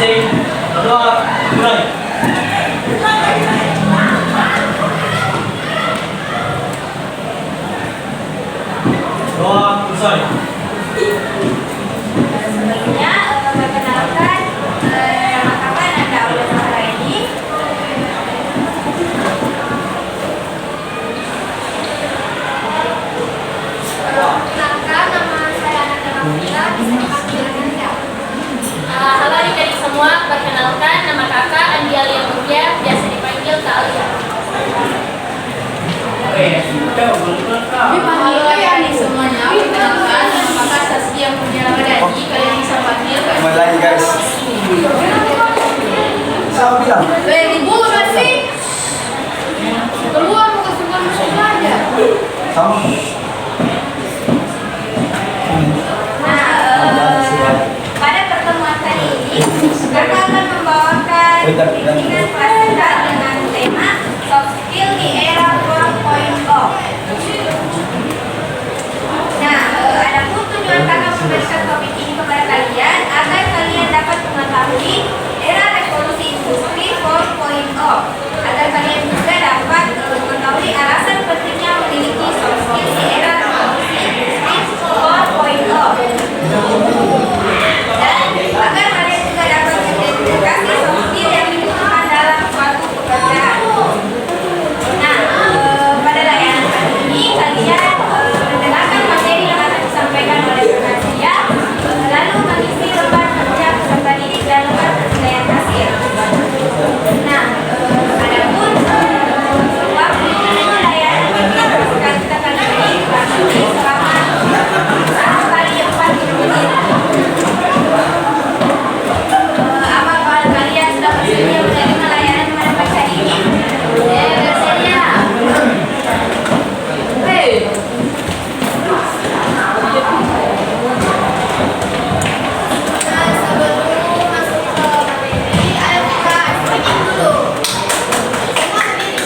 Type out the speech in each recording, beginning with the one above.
Masing-masing. Berdua, mulai. Doa, selesai. Sebelumnya, perkenalkan nama kapan Anda udah selesai ini. Perkenalkan nama saya Ananda Nafila, bisa dipanggil Dinda. Halo adik-adik semua, perkenalkan nama kakak Andi Alia Mutia, biasa dipanggil Kak Alia. Halo adik-adik semuanya, perkenalkan nama kakak Saskia Mutia Ramadhani, kalian bisa panggil Kak. Kembali lagi guys. Siapa bilang? Ribut gak sih? Keluar mau kesukaan musuh aja. Sama. Pada pertemuan kali ini, kakak akan membawakan bimbingan pramuka dengan tema soft skill di era 4.0. Nah, adapun tujuan kakak memberikan topik ini kepada kalian agar kalian dapat mengetahui era revolusi industri 4.0, agar kalian juga dapat mengetahui alasan pentingnya memiliki soft skill di era revolusi industri 4.0. Dan agar kalian juga dapat mengidentifikasi soft skill yang dibutuhkan dalam suatu pekerjaan. Nah, pada layanan kali ini kalian mendengarkan materi yang akan disampaikan oleh rekan saya, lalu mengisi lembar kerja peserta didik dan lembar penilaian hasil. Nah, adapun waktu layanan peserta kita kali ini selama 1 kali 40 menit. Apakah kalian sudah bersedia menerima layanan pada pagi hari ini? Bersedia. Sebelum masuk ke materi, ayo kita stretching dulu. Semua berdiri.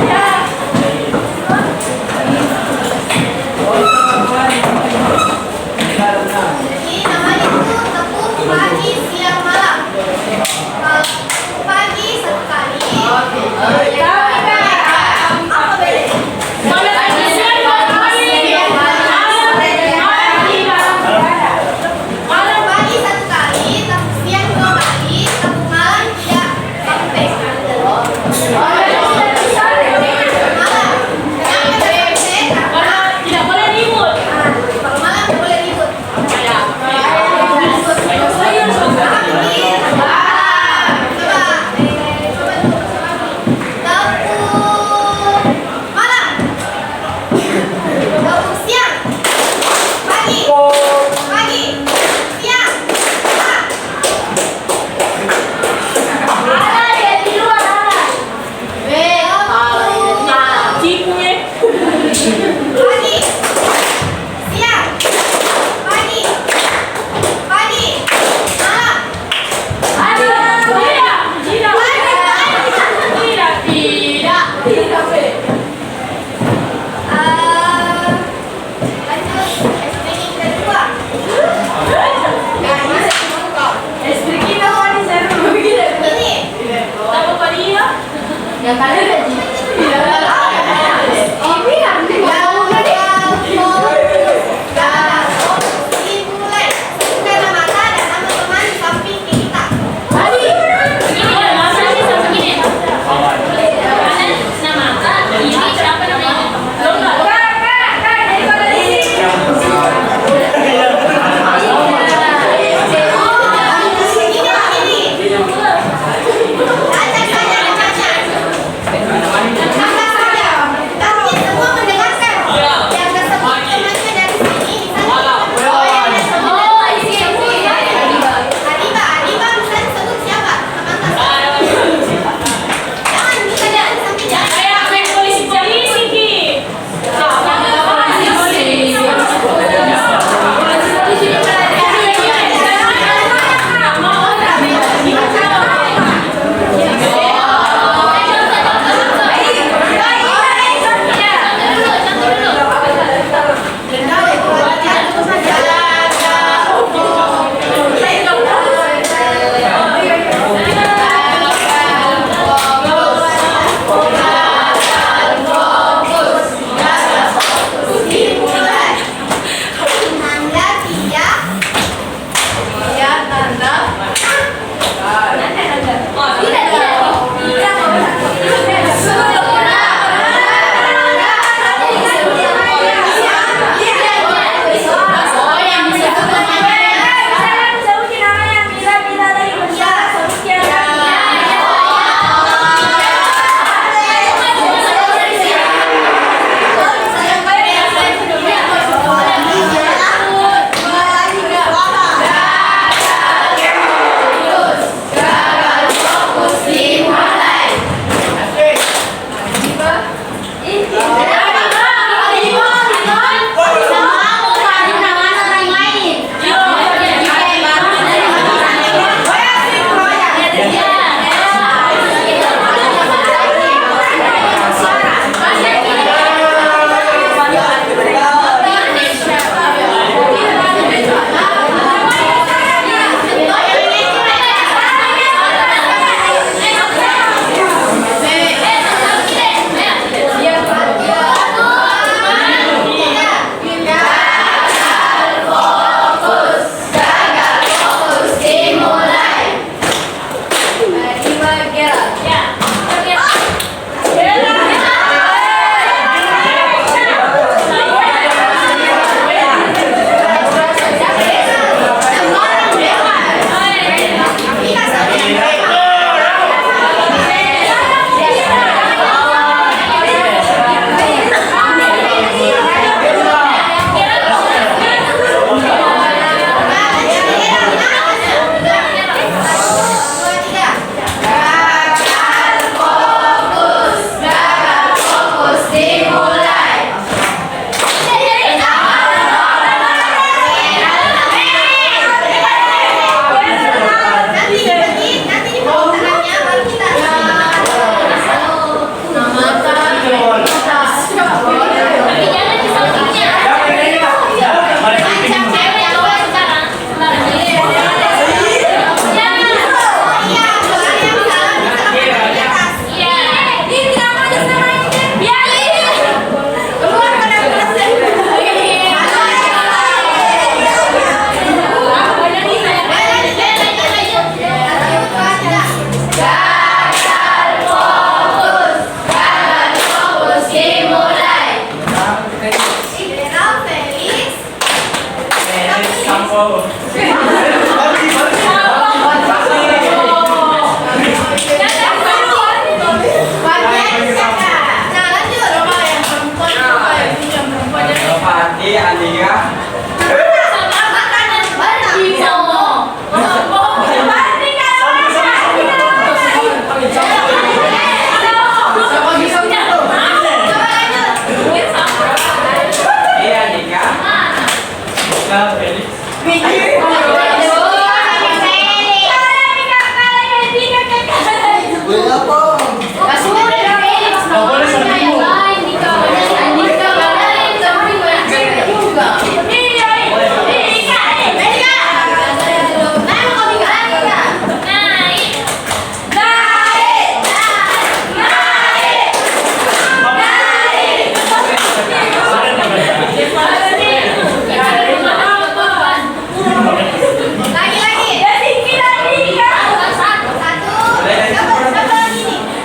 Ya. Ini namanya itu tepuk pagi, siang, malam. Kalau tepuk pagi satu kali. Apa bedanya? Tepuk pagi satu kali, tepuk siang 2 kali, tepuk malam tidak sampai sekali. Malam. Jangan sampai karena Tidak boleh ribut. kalau malam tidak boleh ribut. Ya kalian udah dimulai. Buka mata dan teman-teman di samping kita. Acak saja.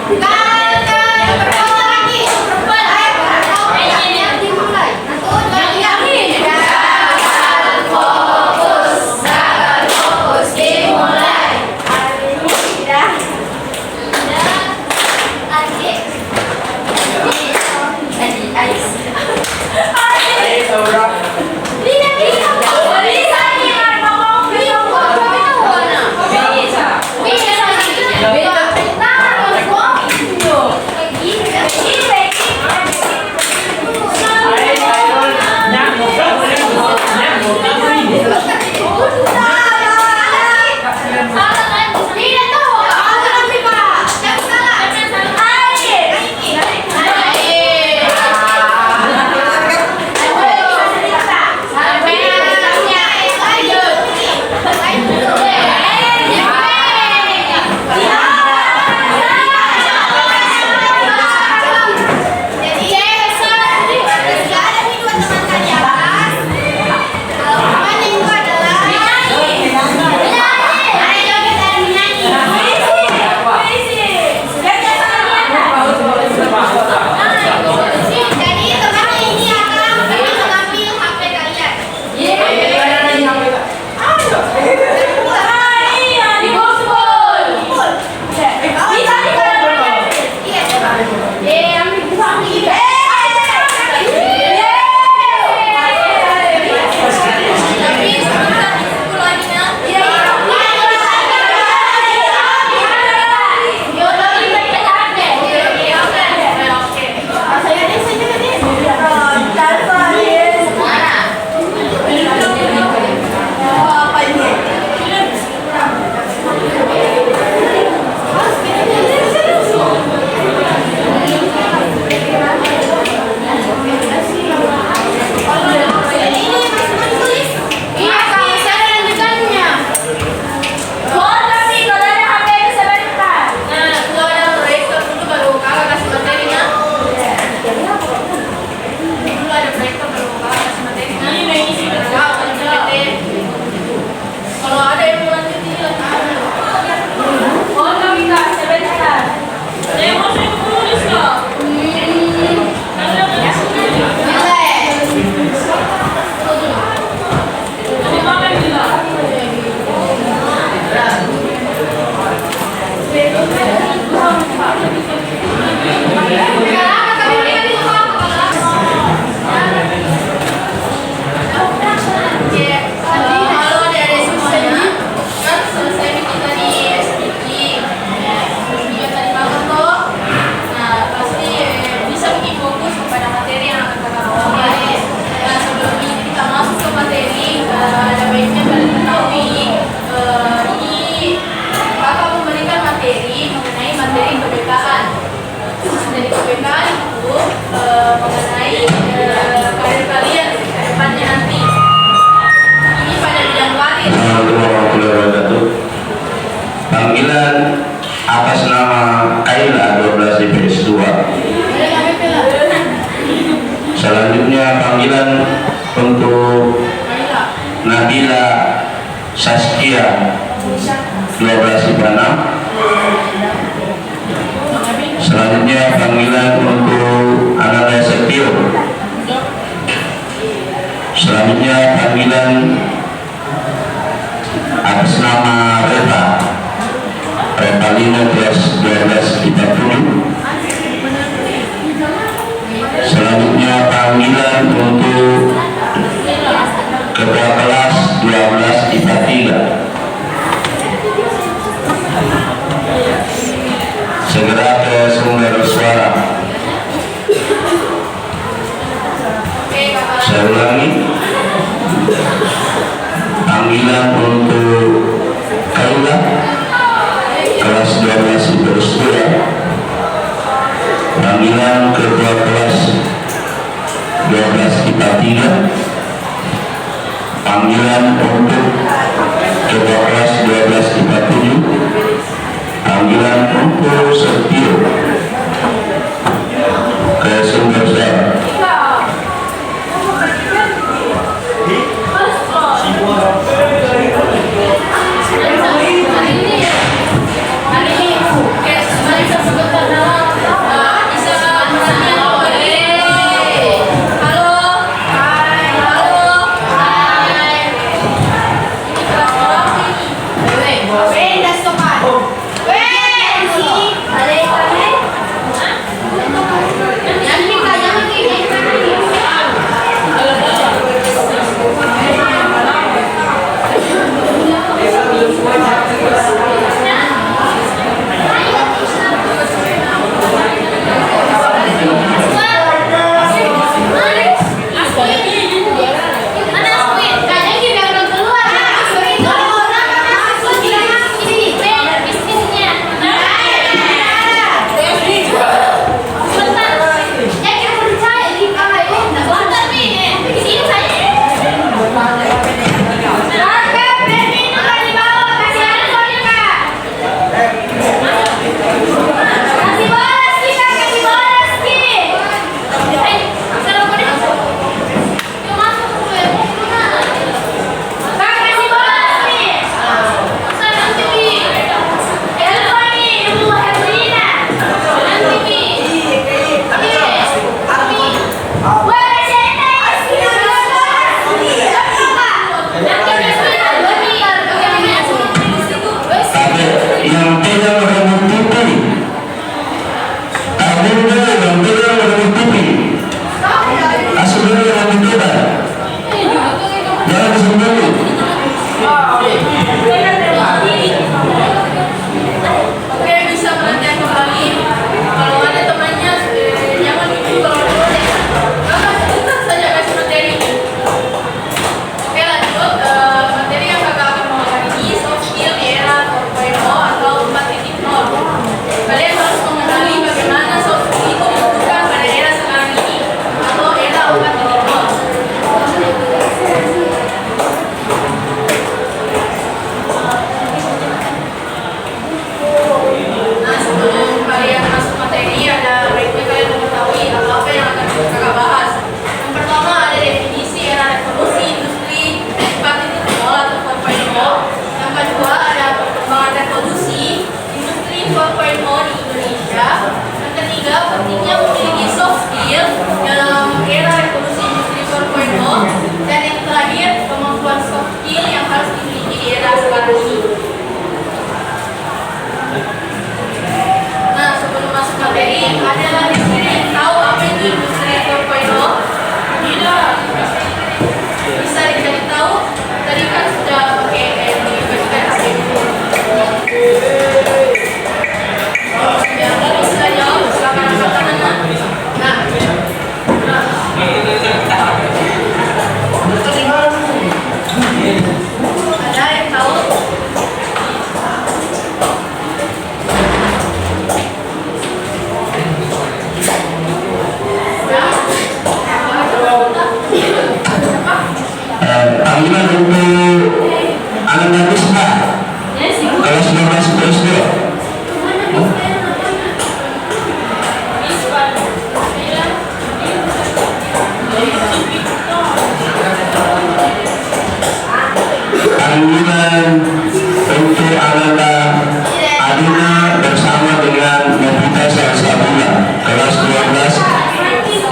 Yang pertama lagi. Ayo dimulai. Jangan fokus, dimulai. Sudah. Adik. Panggilan atas nama Kaila 12 IPS 2. Selanjutnya panggilan untuk Nabila Saskia 12 IPA 6. Selanjutnya panggilan untuk Ananda Setio. Selanjutnya panggilan atas nama Revalina kelas 12 IPA 7. Selanjutnya panggilan untuk ketua kelas 12 IPA 3. Segera ke sumber suara. Saya ulangi, panggilan untuk Kaila kelas 12 IPS 2, panggilan ketua kelas 12 IPA 3, panggilan untuk ketua kelas 12 IPA 7, panggilan untuk Setio ke sumber suara. Hari ini, oke, mari kita sebutkan Amin dulu, bang, pegang dengan TV. Asal dulu yang mencoba. Jangan sembunyi. Oke, bisa perhatian kembali. Kalau ada temannya, jangan lucu kalau boleh. Kakak sebentar saja kasih materi. Oke, lanjut. Materi yang kakak akan bawakan ini soft skill di era 4.0 atau 4.0. Kalian harus mengenali bagaimana soft skill itu dibutuhkan pada era sekarang ini atau era 4.0. Nah, sebelum kalian masuk materi, ada baiknya kalian mengetahui apa yang akan kakak bahas. Yang pertama ada definisi era revolusi industri 4.0 atau 4.0. Yang kedua ada perkembangan revolusi industri 4.0 di Indonesia. Yang ketiga, pentingnya memiliki soft skill dalam era revolusi industri 4.0. Dan yang terakhir, kemampuan soft skill yang harus dimiliki di era sekarang ini. Nah, sebelum masuk materi, adalah di sini yang tahu apa itu industri 4.0? Tidak. Bisa dicari tahu? Tadi kan sudah pakai dibagikan HP itu. Ya, kalau bisa jawab, silakan angkat tangannya. Nah. Ada yang tahu? Panggilan untuk anak Risma kelas 12 kelas 2. Panggilan untuk anak Adina bersama dengan Novita Salsabila kelas 12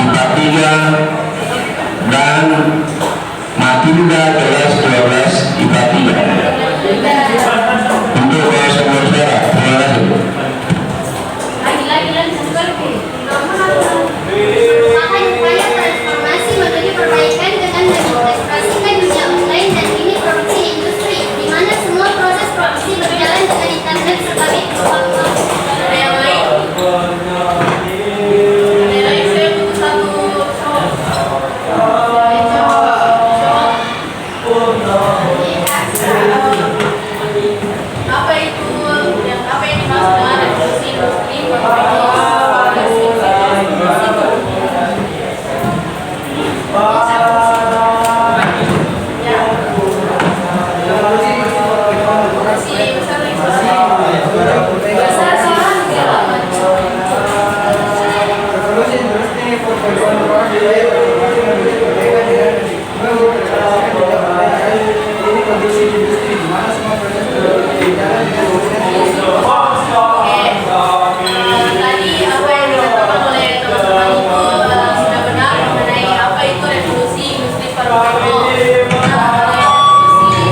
IPA 3 dan Matilda kelas 12 IPA 3. Untuk semua suara, terima kasih. Upaya transformasi menuju perbaikan dengan mengintegrasikan dunia online dan ini produksi industri, di mana semua proses produksi berjalan dengan internet sebagai platform. Ada yang lain? Ada yang lain? Saya butuh satu apa itu apa yang dimaksud dengan revolusi industri 4.0? Tadi apa yang dikatakan oleh teman-teman itu sudah benar mengenai apa itu revolusi industri 4.0. Nah, revolusi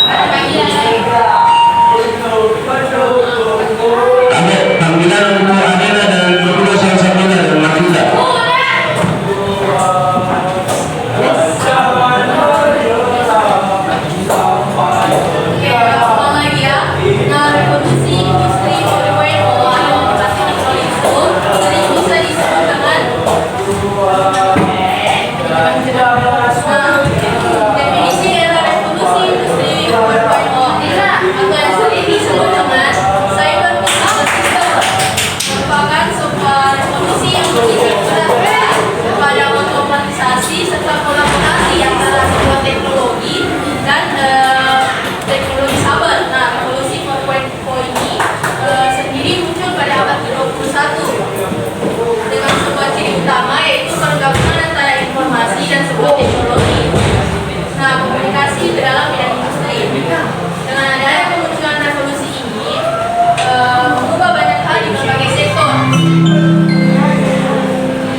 ada bagian lain. Ada panggilan untuk Adina dan Novita Salsabila dan Matilda. Oke, ulang lagi ya. Nah, revolusi industri 4.0 atau 4.0 itu sering bisa disebut dengan definisi era revolusi industri 4.0 atau yang sering disebut dengan cyber physical system merupakan sebuah revolusi yang menitik beratkan kepada otomatisasi serta kolaborasi antara sebuah teknologi dan teknologi saber. Nah, revolusi 4.0 ini sendiri muncul pada abad ke-21 dengan sebuah ciri utama yaitu pergabungan antara informasi dan sebuah teknologi. Nah, komunikasi ke dalam bidang industri. Dengan adanya kemunculan revolusi ini mengubah banyak hal di berbagai sektor.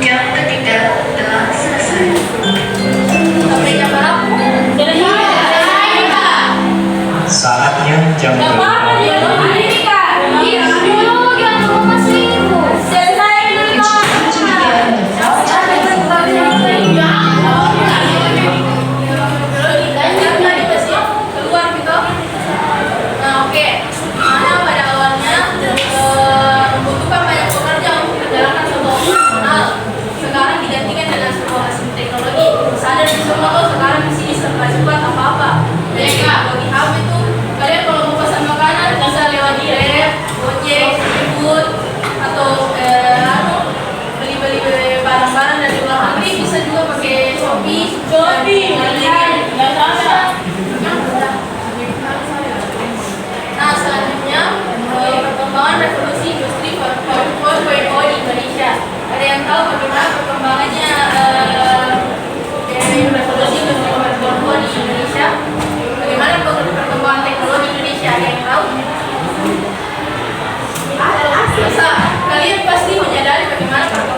Jam ketiga telah selesai. Sampai jam berapa? Saatnya jam Gak apa-apa dia loh, ini kan. Iya, dulu jangan ngomong masih.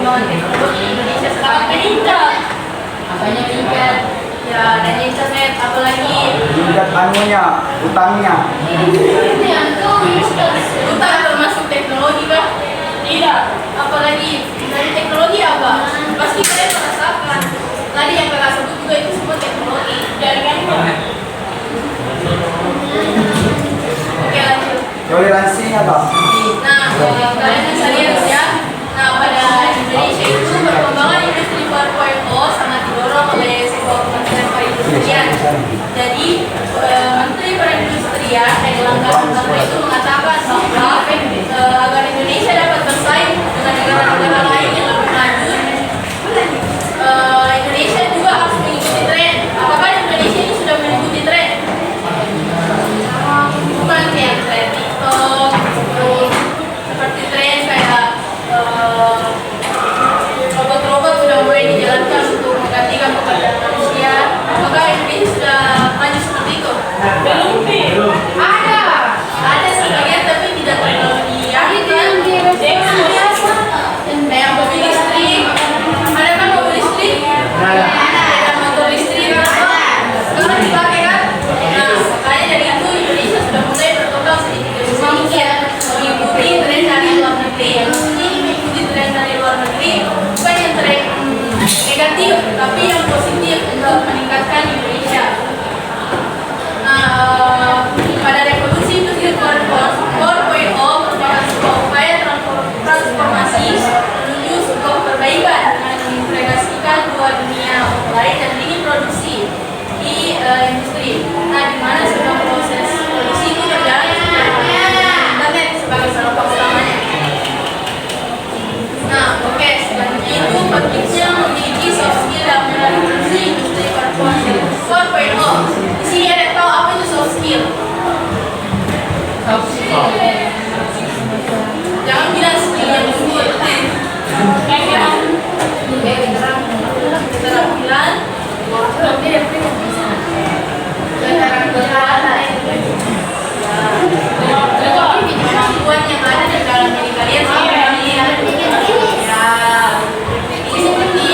pengembangan teknologi Indonesia sekarang meningkat. Apanya meningkat? Ya, dan internet, apalagi Tingkat anunya, utangnya. utang termasuk teknologi kah? Tidak. Apalagi dari teknologi apa? Pasti kalian merasakan. Tadi yang kakak sebut juga itu semua teknologi. Jaringannya. Oke, lanjut. Toleransinya Kak. Nah, kalian bisa lihat ya. Nah, pada Indonesia itu perkembangan industri 4.0 sangat didorong oleh sektor Kementerian Perindustrian. Jadi, Menteri Perindustrian Erlangga Hartarto itu mengatakan bahwa agar Indonesia dapat bersaing dengan negara-negara lain yang lebih maju, Indonesia juga harus mengikuti tren. Apakah Indonesia ini sudah mengikuti tren? Bukan kayak tren TikTok, seperti tren kayak robot-robot sudah mulai dijalankan untuk menggantikan pekerjaan manusia. Apakah Indonesia sudah maju seperti itu? Belum. Ada sebagian tapi tidak terlalu kayak mobil listrik. Ada kan mobil listrik? Ada motor listrik. Sekarang dipakai kan? Nah, makanya dari itu Indonesia sudah mulai berkembang sedikit demi sedikit mengikuti tren dari luar negeri. Mengikuti tren dari luar negeri bukan yang tren negatif, tapi yang positif untuk meningkatkan Indonesia. Nah, pada revolusi industri 4.0 merupakan sebuah upaya transformasi menuju sebuah perbaikan dengan mengintegrasikan dua dunia offline dan ini produksi di industri. Nah, di mana semua proses produksi itu berjalan internet sebagai salah satu utamanya. Nah, oke, selanjutnya itu pentingnya memiliki soft skill dalam merevolusi industri 4.0. Di sini ada yang tahu apa itu soft skill? Jangan bilang skill yang lembut. Keterampilan kemampuan yang ada di dalam diri kalian sama kalian. Ini seperti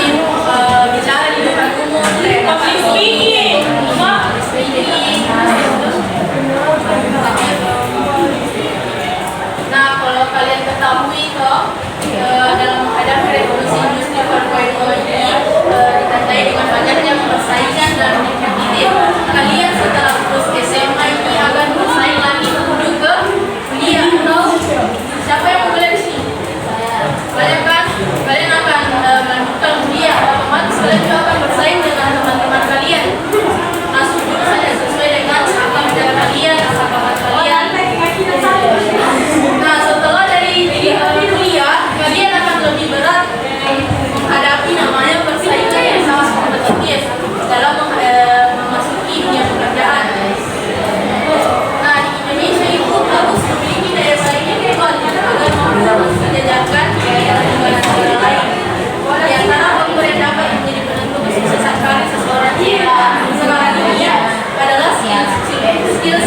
bicara di depan umum, public speaking. Nah, kalau kalian ketahui toh dalam menghadapi revolusi industri 4.0 ini ditandai dengan banyaknya persaingan dan kompetitif. Kalian setelah lulus SMA ini akan bersaing lagi menuju ke kuliah. Siapa yang mau kuliah di sini? Banyak kan? Kalian akan melanjutkan kuliah. Otomatis kalian juga akan bersaing dengan teman-teman kalian. Masuk jurusan yang sesuai dengan minat kalian, bakat kalian. Nah, setelah dari kuliah, kalian akan lebih berat menghadapi namanya persaingan yang sangat kompetitif dalam memasuki dunia pekerjaan. Nah, di Indonesia itu harus memiliki daya saing yang kuat agar mampu menjajakan negara-negara lain. Di antara faktor yang dapat menjadi penentu kesuksesan karir seseorang sekarang ini adalah skill khusus.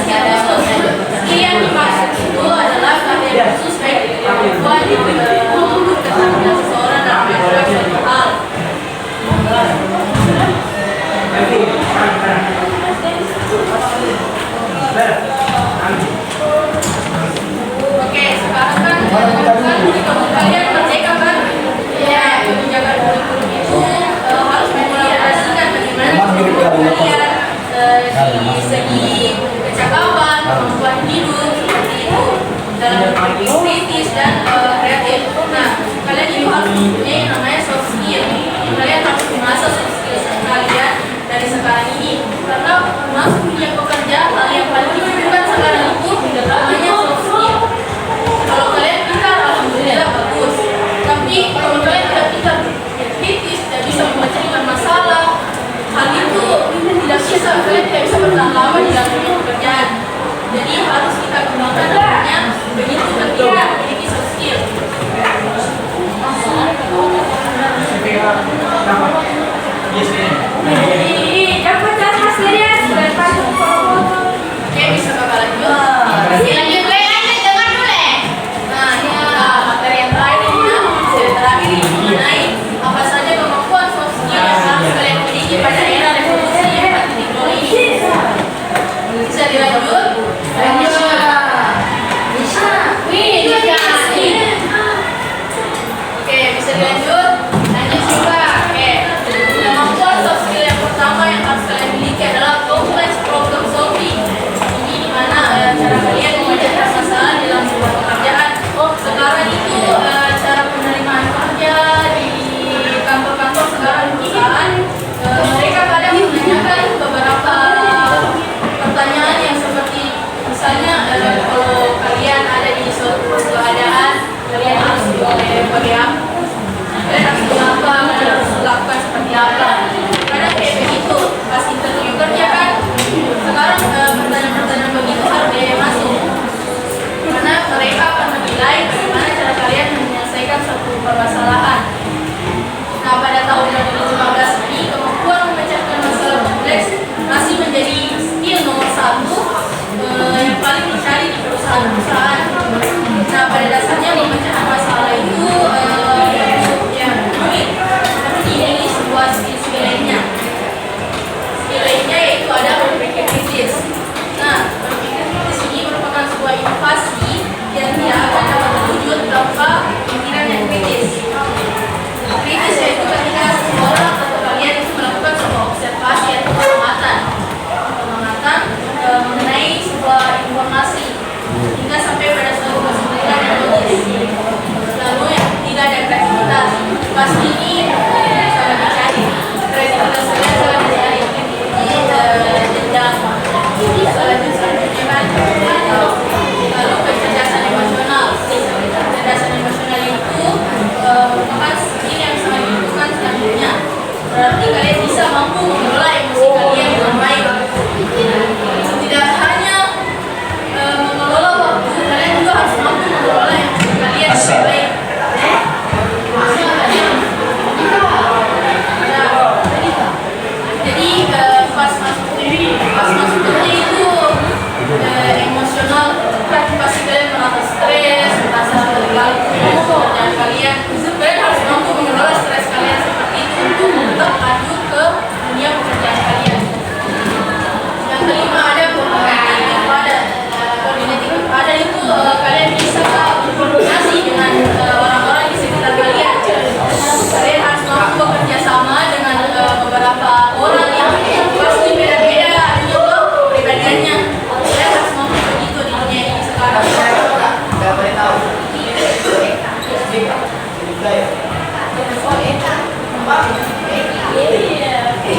Skill yang dimaksud itu adalah keahlian khusus baik kemampuan keterampilan seseorang dalam melakukan suatu hal. Oke, sekarang kan kalian merdeka kan? Ya, kebijakan kurikulum itu harus mengkolaborasikan bagaimana kalian di segi kecakapan, kemampuan hidup seperti itu dalam berpikir kritis dan kreatif. Nah, kalian juga harus mempunyai yang namanya soft skill. Kalian harus mengasah soft skill kalian dari sekarang ini karena masuk dunia pekerja hal yang paling dibutuhkan sekarang itu namanya soft skill. Kalau kalian pintar, alhamdulillah bagus. Tapi kalau kalian tidak pintar kritis, tidak bisa membaca dengan masalah, hal itu tidak bisa, kalian tidak bisa bertahan lama di dalam dunia pekerjaan. Jadi harus kita kembangkan namanya begitu penting memiliki soft skill. Oke, bisa kakak lanjut. Lanjut dengar dulu. Nah, ini materi yang terakhir ini, materi terakhir ini mengenai sebagai apa. Kalian harus mengapa, kalian harus lakukan seperti apa. Kadang kayak begitu, pas interview kerja kan, sekarang pertanyaan-pertanyaan begitu harus dia masuk. Karena mereka akan menilai bagaimana cara kalian menyelesaikan suatu permasalahan. Nah, pada tahun 2015 ini, kemampuan memecahkan masalah kompleks masih menjadi skill nomor 1 yang paling dicari di perusahaan-perusahaan. Nah, pada dasarnya pemecahan masalah itu yang rumit, tapi diiringi sebuah skill lainnya. Skill lainnya yaitu ada berpikir kritis. Nah, berpikir kritis ini merupakan sebuah inovasi yang tidak akan dapat terwujud tanpa pikiran yang kritis. Kritis yaitu ketika seseorang atau kalian itu melakukan sebuah observasi atau pengamatan mengenai sebuah informasi hingga sampai pada suatu kesimpulan yang logis. Lalu yang ketiga ada kreativitas. Pasti ini sangat dicari. Kreativitas kalian sangat dicari. Jenjang selanjutnya kan. Lalu kecerdasan emosional. Kecerdasan emosional itu merupakan skill yang sangat dibutuhkan selanjutnya. Berarti kalian bisa mampu mengelola emosi kalian dengan baik. Tidak hanya mengelola waktu, kalian juga harus mampu mengelola emosi kalian dengan baik. Jadi pas masuknya itu emosional, pasti kalian merasa stres, merasa terganggu dengan kalian. Kalian harus mampu mengelola stres kalian seperti itu untuk tetap lanjut ke dunia pekerjaan kalian. Yang kelima ada koordinatif padat. Koordinatif padat itu kalian bisa berkoordinasi dengan orang-orang di sekitar kalian. Kalian harus mampu bekerja sama dengan beberapa orang yang pasti beda-beda kepribadiannya. Kalian harus mampu begitu di dunia ini sekarang.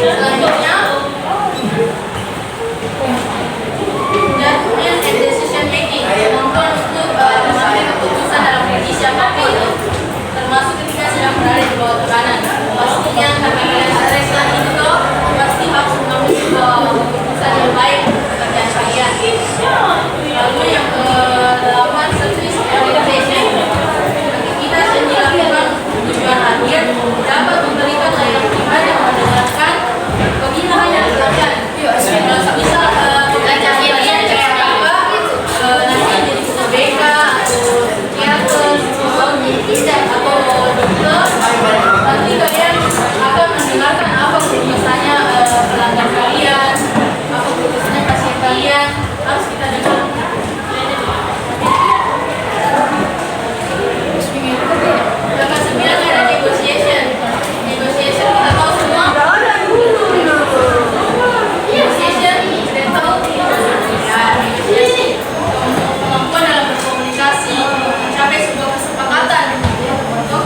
Selanjutnya judgment and decision making, kemampuan untuk mengambil keputusan dalam kondisi siapapun, termasuk ketika sedang berada di bawah tekanan. Pastinya karena kalian stres dan itu pasti harus mengambil sebuah keputusan yang baik untuk pekerjaan kalian. Lalu yang ke-8 service orientation, aktivitas yang dilakukan tujuan akhir dapat memberikan layanan pribadi yang mendengarkan tidak hanya pekerjaan. Misal pekerjaan kalian kayak apa, nanti jadi guru BK atau psikiater atau dokter, nanti kalian akan mendengarkan apa keputusannya pelanggan kalian, apa keputusannya pasien kalian, harus kita dengar. Yang ke-9 ada negotiation. Negotiation kita tahu semua. Negotiation kita tahu. Ya, negotiasi kemampuan dalam berkomunikasi, mencapai sebuah kesepakatan untuk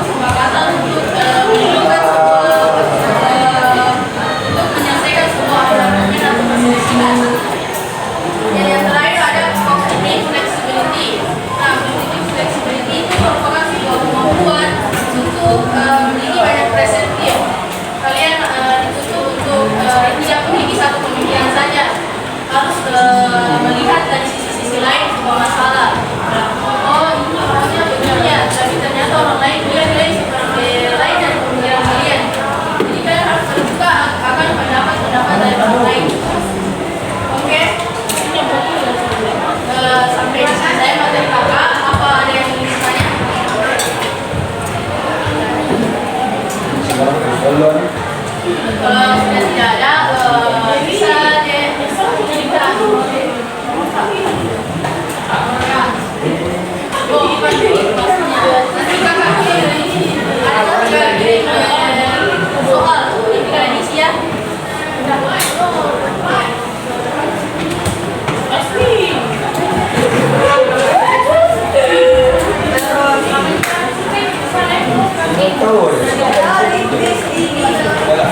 menyelesaikan sebuah argumen atau perselisihan. Yang terakhir ada cognitive flexibility. Nah, cognitive flexibility itu merupakan sebuah kemampuan untuk memiliki banyak perspektif. Kalian dituntut untuk tidak memiliki satu pemikiran saja, harus melihat dari sisi-sisi lain sebuah masalah. Oh, ini orangnya begini, tapi ternyata orang lain nilai seperti lain dari pemikiran kalian. Jadi kalian harus terbuka akan pendapat-pendapat dari orang lain. Oke? Sampai di sini saya materi kakak. Apa ada yang ingin ditanya? Kalau sudah tidak ada, bisa cerita. Oh, bukan maksudnya. Nanti kakak ada soal yang kalian isi ya. Tahu ya?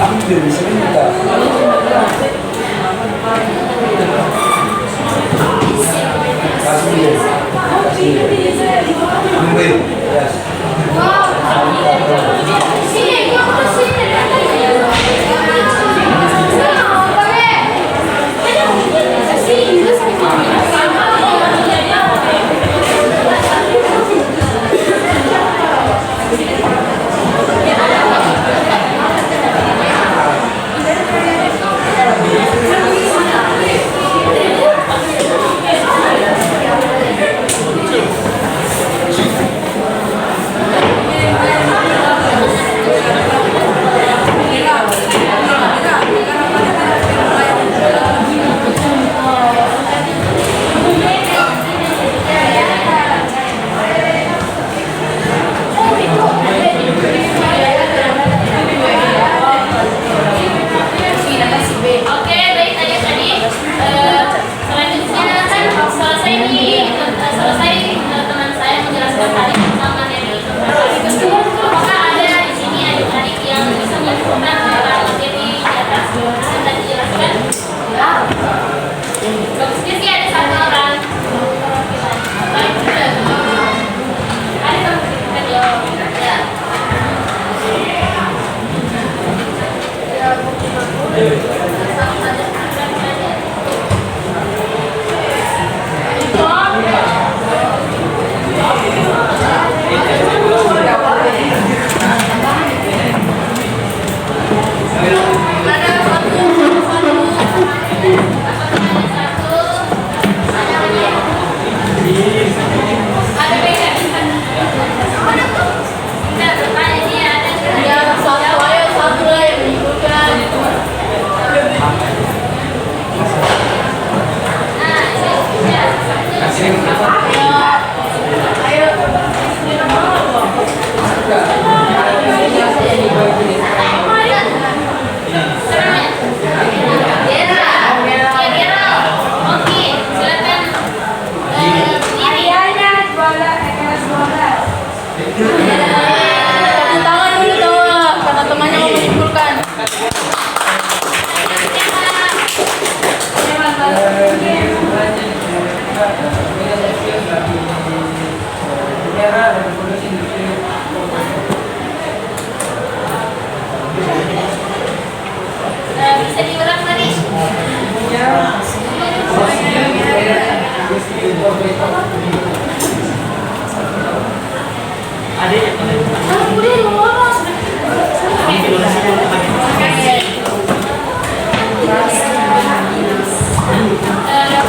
Ambil di sini kita.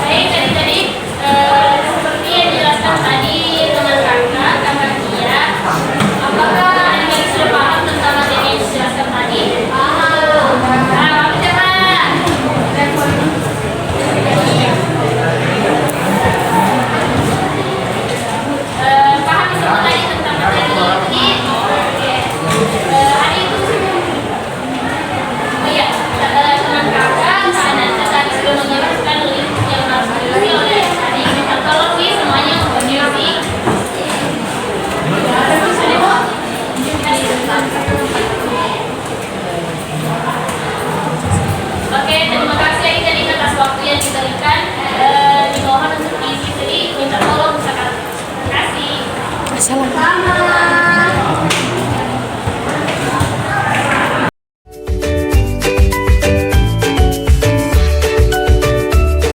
Baik, tadi seperti yang dijelaskan tadi teman kakak, kakak Kia, apakah adik-adik sudah paham tentang materi yang dijelaskan tadi? Paham. Nah, jangan. Paham semua tadi tentang materi ini? Oke. Hari itu, oh iya, teman kakak, Ananda tadi sudah menjelaskan link yang harus diisi oleh adik. Minta tolong nih semuanya untuk diisi. Oke, terima kasih adik atas waktu yang diberikan. Dimohon untuk diisi, jadi minta tolong misalkan. Terima kasih. Sama.